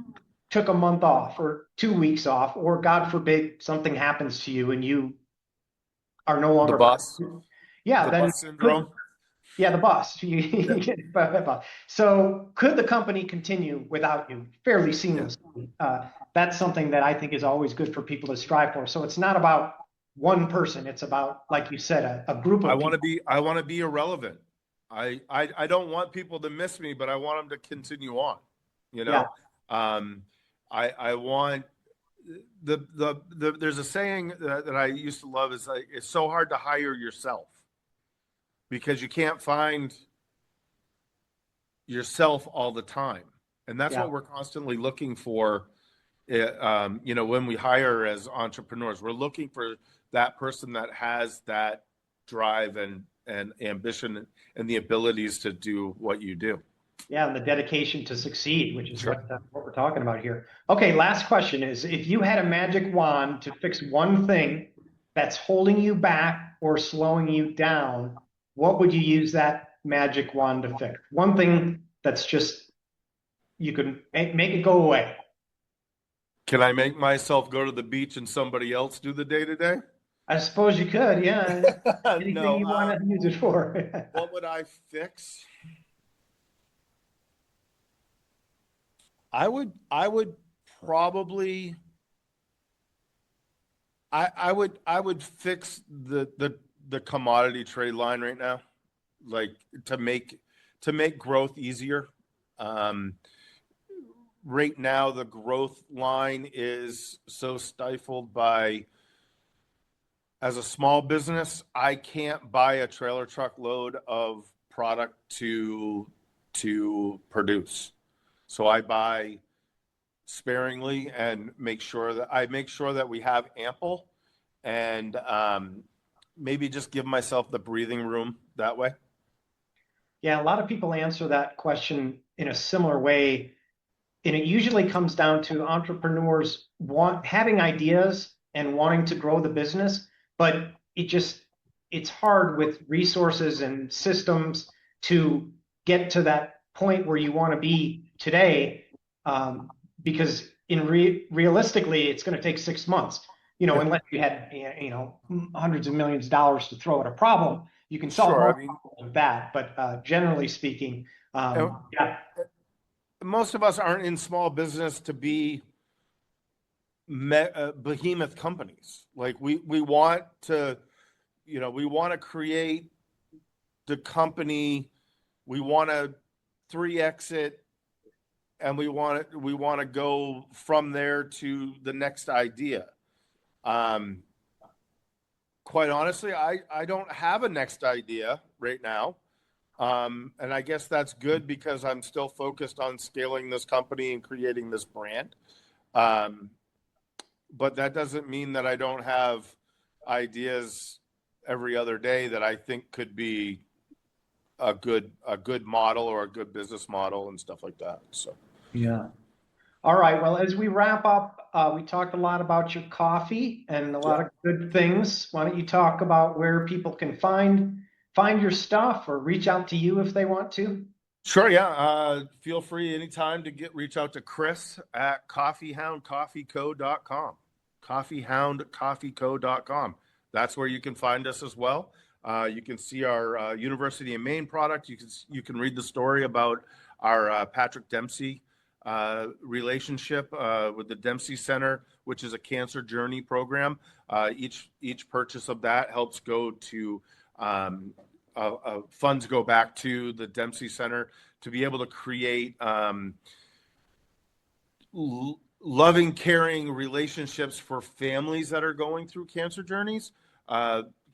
took a month off or 2 weeks off, or God forbid something happens to you and you are no longer the boss. Yeah, the then boss syndrome. Yeah, the boss. So could the company continue without you fairly seamlessly? That's something that I think is always good for people to strive for. So it's not about one person. It's about, like you said, a group of people. I want to be irrelevant. I don't want people to miss me, but I want them to continue on. Yeah. I want there's a saying that I used to love, is like, it's so hard to hire yourself because you can't find yourself all the time. And that's what we're constantly looking for. When we hire as entrepreneurs, we're looking for that person that has that drive and ambition and the abilities to do what you do. Yeah, and the dedication to succeed, which is what we're talking about here. Okay, last question is, if you had a magic wand to fix one thing that's holding you back or slowing you down, what would you use that magic wand to fix? One thing that's just, you can make it go away. Can I make myself go to the beach and somebody else do the day-to-day? I suppose you could, yeah. Anything you want to use it for. What would I fix? I would probably I would fix the commodity trade line right now, like to make growth easier. Right now the growth line is so stifled by, as a small business, I can't buy a trailer truck load of product to produce. So I buy sparingly and make sure that we have ample, and maybe just give myself the breathing room that way. Yeah, a lot of people answer that question in a similar way. And it usually comes down to entrepreneurs having ideas and wanting to grow the business, but it's hard with resources and systems to get to that point where you want to be today, because realistically, it's going to take 6 months. Unless you had hundreds of millions of dollars to throw at a problem, you can solve with that. But generally speaking, most of us aren't in small business to be behemoth companies. Like we want to create the company, we want to 3x it, and we want to go from there to the next idea. Quite honestly, I don't have a next idea right now. And I guess that's good because I'm still focused on scaling this company and creating this brand. But that doesn't mean that I don't have ideas every other day that I think could be a good model or a good business model and stuff like that. So Yeah. All right. Well, as we wrap up, we talked a lot about your coffee and a lot of good things. Why don't you talk about where people can find your stuff or reach out to you if they want to? Sure, yeah. Feel free anytime to reach out to Chris at coffeehoundcoffeeco.com. Coffeehoundcoffeeco.com. That's where you can find us as well. You can see our University of Maine product. You can read the story about our Patrick Dempsey relationship with the Dempsey Center, which is a cancer journey program. Each purchase of that helps go to funds go back to the Dempsey Center to be able to create loving, caring relationships for families that are going through cancer journeys,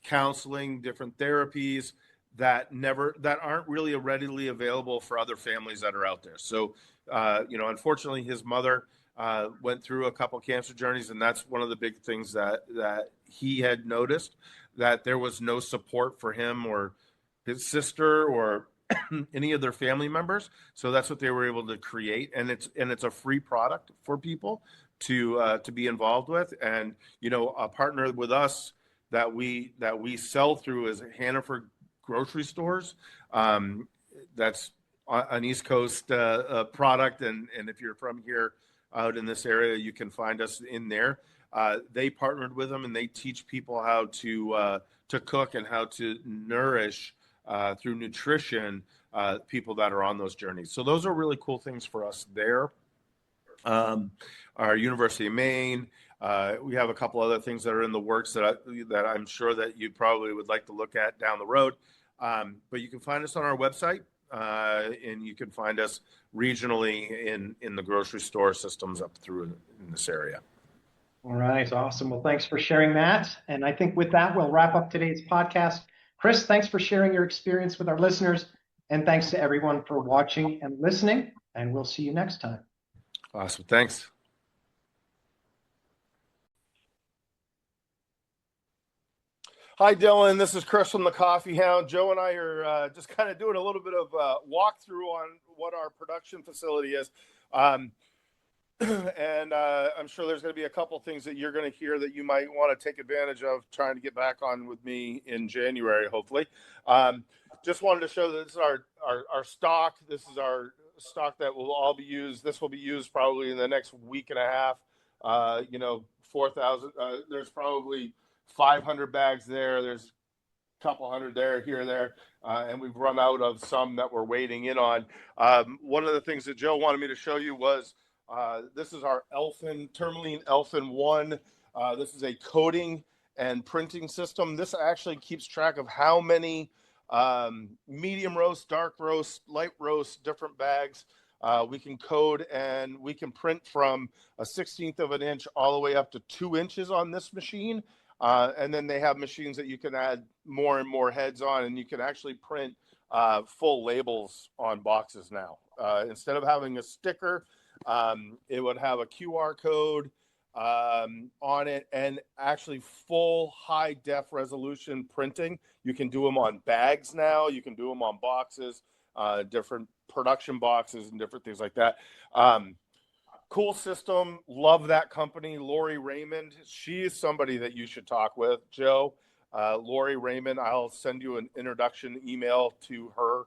counseling, different therapies that aren't really readily available for other families that are out there. So, unfortunately, his mother went through a couple cancer journeys, and that's one of the big things that he had noticed, that there was no support for him or his sister or any of their family members. So that's what they were able to create, and it's a free product for people to be involved with. And a partner with us that we sell through is Hannaford grocery stores. That's an East Coast product, and if you're from here out in this area, you can find us in there. They partnered with them, and they teach people how to cook and how to nourish through nutrition people that are on those journeys. So those are really cool things for us there. Our University of Maine. We have a couple other things that are in the works that I'm sure that you probably would like to look at down the road. But you can find us on our website, and you can find us regionally in the grocery store systems up through in this area. All right, awesome. Well, thanks for sharing that. And I think with that, we'll wrap up today's podcast. Chris, thanks for sharing your experience with our listeners. And thanks to everyone for watching and listening. And we'll see you next time. Awesome. Thanks. Hi, Dylan. This is Chris from the Coffee Hound. Joe and I are just kind of doing a little bit of walkthrough on what our production facility is. And I'm sure there's going to be a couple things that you're going to hear that you might want to take advantage of trying to get back on with me in January, hopefully. Just wanted to show that this is our stock. This is our stock that will all be used. This will be used probably in the next week and a half. 4,000. There's probably 500 bags there. There's a couple hundred there, here, there. And we've run out of some that we're waiting in on. One of the things that Joe wanted me to show you was this is our Tourmaline Elfin 1. This is a coding and printing system. This actually keeps track of how many medium roast, dark roast, light roast, different bags we can code, and we can print from a 1/16 of an inch all the way up to 2 inches on this machine. And then they have machines that you can add more and more heads on, and you can actually print full labels on boxes now. Instead of having a sticker, it would have a QR code on it, and actually full high def resolution printing. You can do them on bags now. You can do them on boxes, different production boxes and different things like that. Cool system. Love that company. Lori Raymond. She is somebody that you should talk with, Joe. Lori Raymond. I'll send you an introduction email to her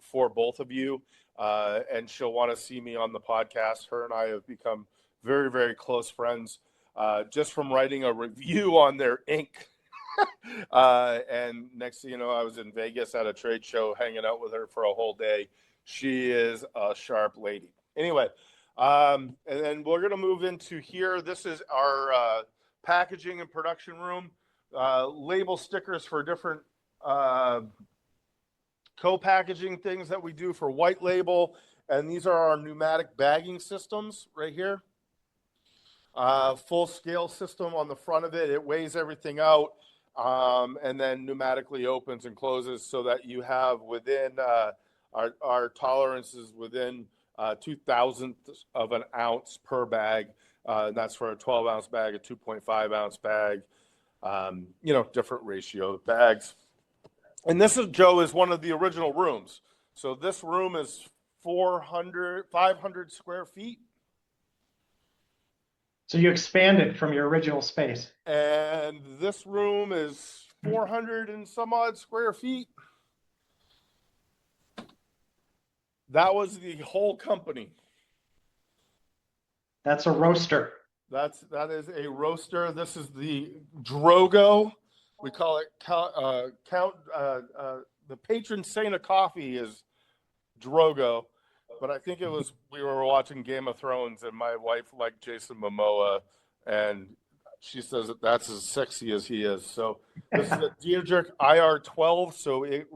for both of you. And she'll want to see me on the podcast. Her and I have become very, very close friends just from writing a review on their ink. And next thing you know, I was in Vegas at a trade show hanging out with her for a whole day. She is a sharp lady. Anyway, and then we're going to move into here. This is our packaging and production room. Label stickers for different co-packaging things that we do for white label. And these are our pneumatic bagging systems right here. Full scale system on the front of it. It weighs everything out, and then pneumatically opens and closes so that you have within our tolerances within 2,000ths of an ounce per bag. And that's for a 12-ounce bag, a 2.5-ounce bag, different ratio of bags. And this is, Joe, is one of the original rooms. So this room is 500 square feet. So you expanded from your original space. And this room is 400 and some odd square feet. That was the whole company. That's a roaster. That is a roaster. This is the Drogo. We call it the patron saint of coffee is Drogo. But I think we were watching Game of Thrones and my wife liked Jason Momoa and she says that's as sexy as he is. So this is a Diedrich IR12. So it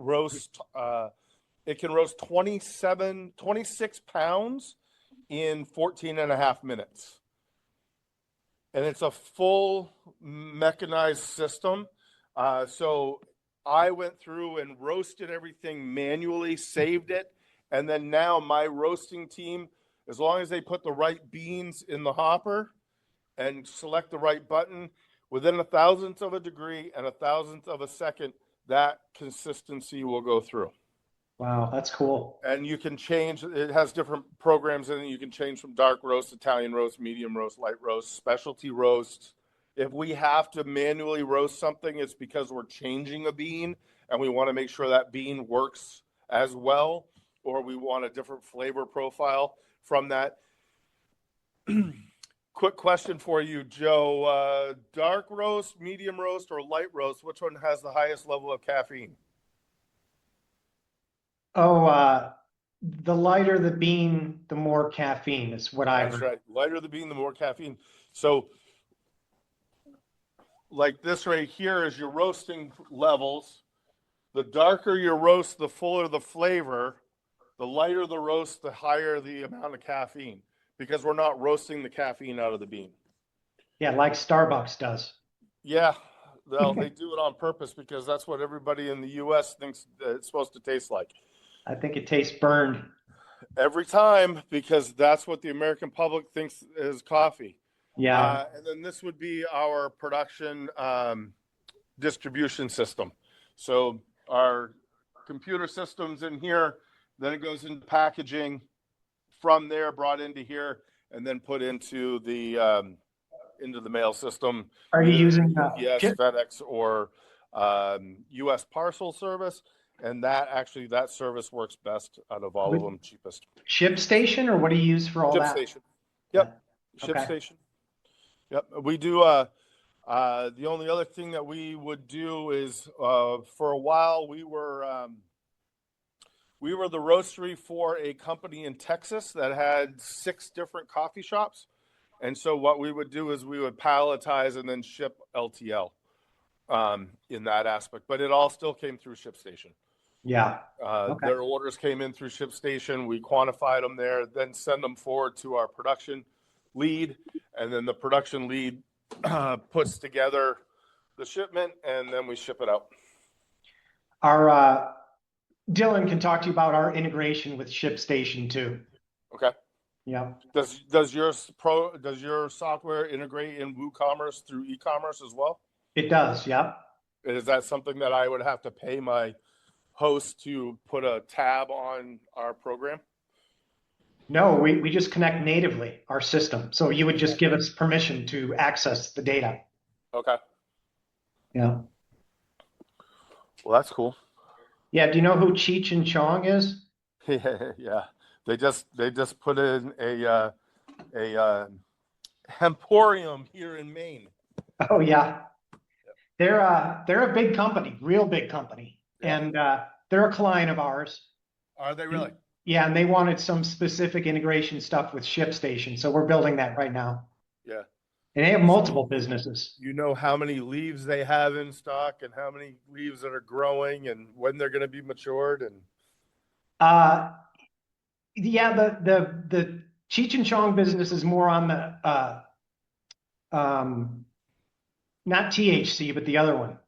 can roast 26 pounds in 14 and a half minutes. And it's a full mechanized system. So I went through and roasted everything manually, saved it. And then now my roasting team, as long as they put the right beans in the hopper and select the right button, within 1,000th of a degree and 1,000th of a second, that consistency will go through. Wow, that's cool. And you can change, it has different programs in it. You can change from dark roast, Italian roast, medium roast, light roast, specialty roast. If we have to manually roast something, it's because we're changing a bean and we want to make sure that bean works as well, or we want a different flavor profile from that. Quick question for you, Joe. Dark roast, medium roast, or light roast, which one has the highest level of caffeine? Oh, the lighter the bean, the more caffeine is what I've heard. That's right. Lighter the bean, the more caffeine. So like this right here is your roasting levels. The darker your roast, the fuller the flavor. The lighter the roast, the higher the amount of caffeine, because we're not roasting the caffeine out of the bean. Yeah, like Starbucks does. Yeah, well, they do it on purpose because that's what everybody in the U.S. thinks it's supposed to taste like. I think it tastes burned. Every time, because that's what the American public thinks is coffee. Yeah. And then this would be our production distribution system. So our computer system's in here. Then it goes into packaging, from there brought into here, and then put into the mail system. Are you using UPS, FedEx, or U.S. parcel service? And that service works best out of all of them, cheapest. ShipStation, or what do you use for all that? ShipStation. Yep. Yeah. ShipStation. Yep. We do. The only other thing that we would do is for a while we were the roastery for a company in Texas that had 6 different coffee shops. And so what we would do is we would palletize and then ship LTL in that aspect. But it all still came through ShipStation. Yeah. Okay. Their orders came in through ShipStation. We quantified them there, then send them forward to our production lead. And then the production lead puts together the shipment, and then we ship it out. Our Dylan can talk to you about our integration with ShipStation too. Okay. Yeah. Does your software integrate in WooCommerce through eCommerce as well? It does. Yeah. Is that something that I would have to pay my host to put a tab on our program? No, we just connect natively our system. So you would just give us permission to access the data. Okay. Yeah. Well, that's cool. Yeah. Do you know who Cheech and Chong is? Yeah. They just put in a hemporium here in Maine. Oh yeah. They're a big company, real big company. Yeah. And they're a client of ours. Are they really? Yeah, and they wanted some specific integration stuff with ShipStation, so we're building that right now. Yeah. And they have multiple businesses. You know how many leaves they have in stock and how many leaves that are growing and when they're going to be matured and yeah, the Cheech and Chong business is more on the not THC, but the other one.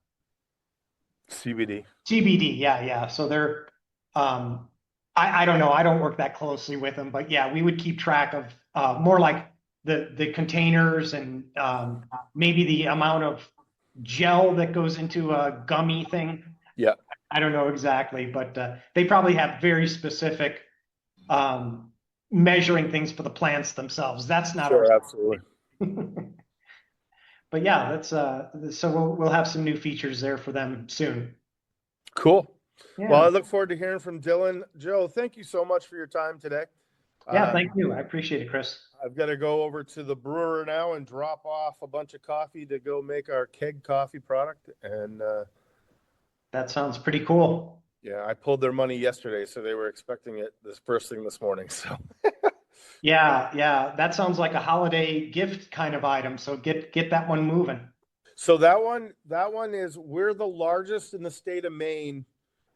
CBD. CBD, yeah. So they're, I don't know. I don't work that closely with them, but yeah, we would keep track of more like the containers and maybe the amount of gel that goes into a gummy thing. Yeah. I don't know exactly, but they probably have very specific measuring things for the plants themselves. That's not our. Sure, absolutely. But yeah, that's so we'll have some new features there for them soon. Cool. Yeah. Well, I look forward to hearing from Dylan. Joe, thank you so much for your time today. Yeah, thank you. I appreciate it, Chris. I've got to go over to the brewer now and drop off a bunch of coffee to go make our keg coffee product. And that sounds pretty cool. Yeah, I pulled their money yesterday, so they were expecting it this first thing this morning. So yeah, that sounds like a holiday gift kind of item. So get that one moving. So that one is, we're the largest in the state of Maine.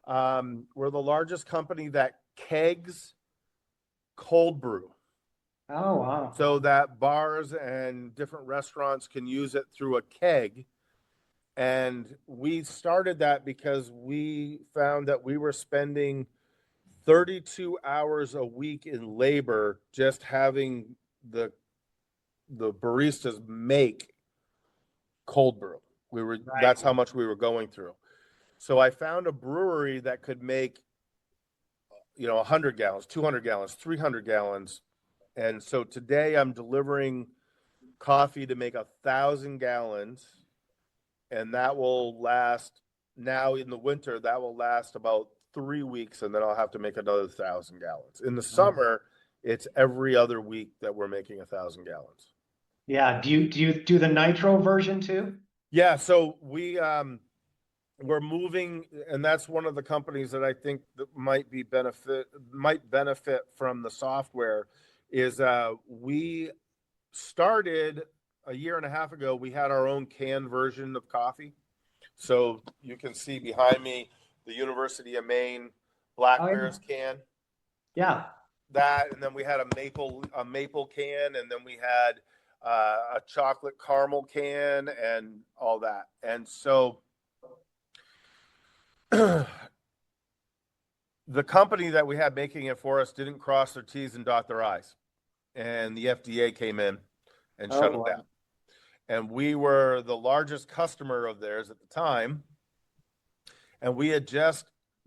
We're the largest company that kegs cold brew. Oh, wow. So that bars and different restaurants can use it through a keg. And we started that because we found that we were spending 32 hours a week in labor just having the baristas make cold brew. That's how much we were going through. So I found a brewery that could make 100 gallons, 200 gallons, 300 gallons. And so today I'm delivering coffee to make 1,000 gallons, and that will last, now in the winter, that will last about 3 weeks, and then I'll have to make another 1,000 gallons. In the summer, it's every other week that we're making 1,000 gallons. Yeah. Do you do the nitro version too? Yeah. So we're moving, and that's one of the companies that I think that might benefit from the software. Is we started a year and a half ago. We had our own canned version of coffee. So you can see behind me the University of Maine Black Bears can. Yeah. That, and then we had a maple can, and then we had a chocolate caramel can, and all that. And so the company that we had making it for us didn't cross their T's and dot their I's. And the FDA came in and shut it down. And we were the largest customer of theirs at the time. And we had just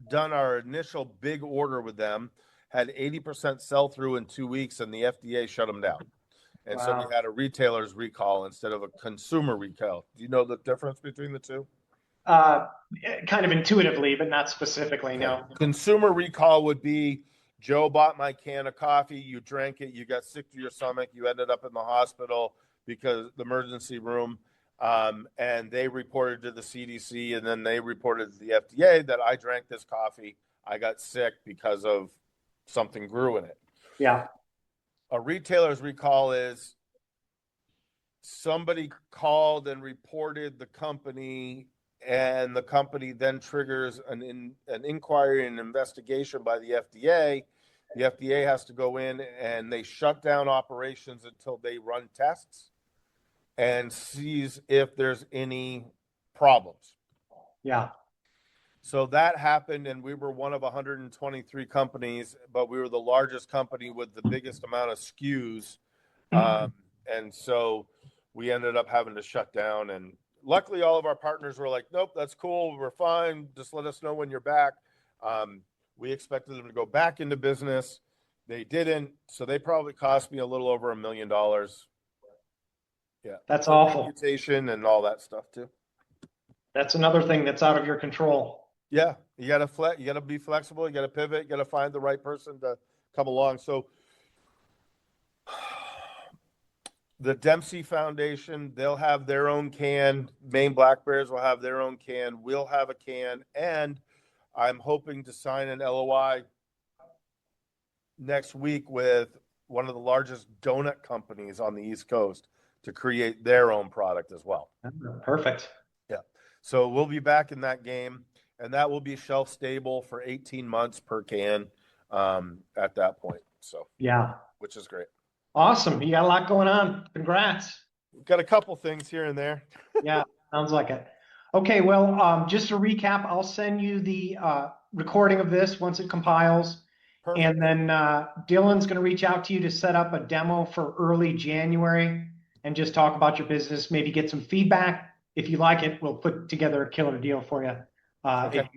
done our initial big order with them, had 80% sell through in 2 weeks, and the FDA shut them down. And so we had a retailer's recall instead of a consumer recall. Do you know the difference between the two? Kind of intuitively, but not specifically. No. Consumer recall would be, Joe bought my can of coffee, you drank it, you got sick to your stomach, you ended up in the hospital because the emergency room, and they reported to the CDC, and then they reported to the FDA that I drank this coffee, I got sick because of something grew in it. Yeah. A retailer's recall is somebody called and reported the company, and the company then triggers an inquiry and investigation by the FDA. The FDA has to go in and they shut down operations until they run tests and sees if there's any problems. Yeah. So that happened, and we were one of 123 companies, but we were the largest company with the biggest amount of SKUs. And so we ended up having to shut down, and luckily all of our partners were like, nope, that's cool, we're fine, just let us know when you're back. We expected them to go back into business. They didn't, so they probably cost me a little over $1 million. Yeah, that's awful. Reputation and all that stuff too. That's another thing that's out of your control. Yeah, you gotta be flexible, you gotta pivot, you gotta find the right person to come along. So the Dempsey Foundation, they'll have their own can. Maine Black Bears will have their own can. We'll have a can. And I'm hoping to sign an LOI next week with one of the largest donut companies on the East Coast to create their own product as well. Perfect. Yeah. So we'll be back in that game, and that will be shelf stable for 18 months per can at that point. So, yeah, which is great. Awesome. You got a lot going on. Congrats. Got a couple things here and there. Yeah, sounds like it. Okay, well, just to recap, I'll send you the recording of this once it compiles. Perfect. And then Dylan's going to reach out to you to set up a demo for early January and just talk about your business, maybe get some feedback. If you like it, we'll put together a killer deal for you. Okay.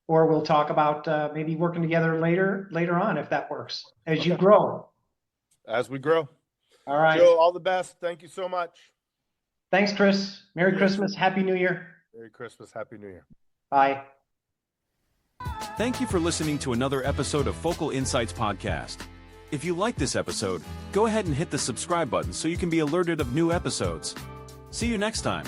Or we'll talk about maybe working together later on if that works as you grow. As we grow. All right. Joe, all the best. Thank you so much. Thanks, Chris. Merry Yes. Christmas. Happy New Year. Merry Christmas. Happy New Year. Bye. Thank you for listening to another episode of Focal Insights Podcast. If you like this episode, go ahead and hit the subscribe button so you can be alerted of new episodes. See you next time.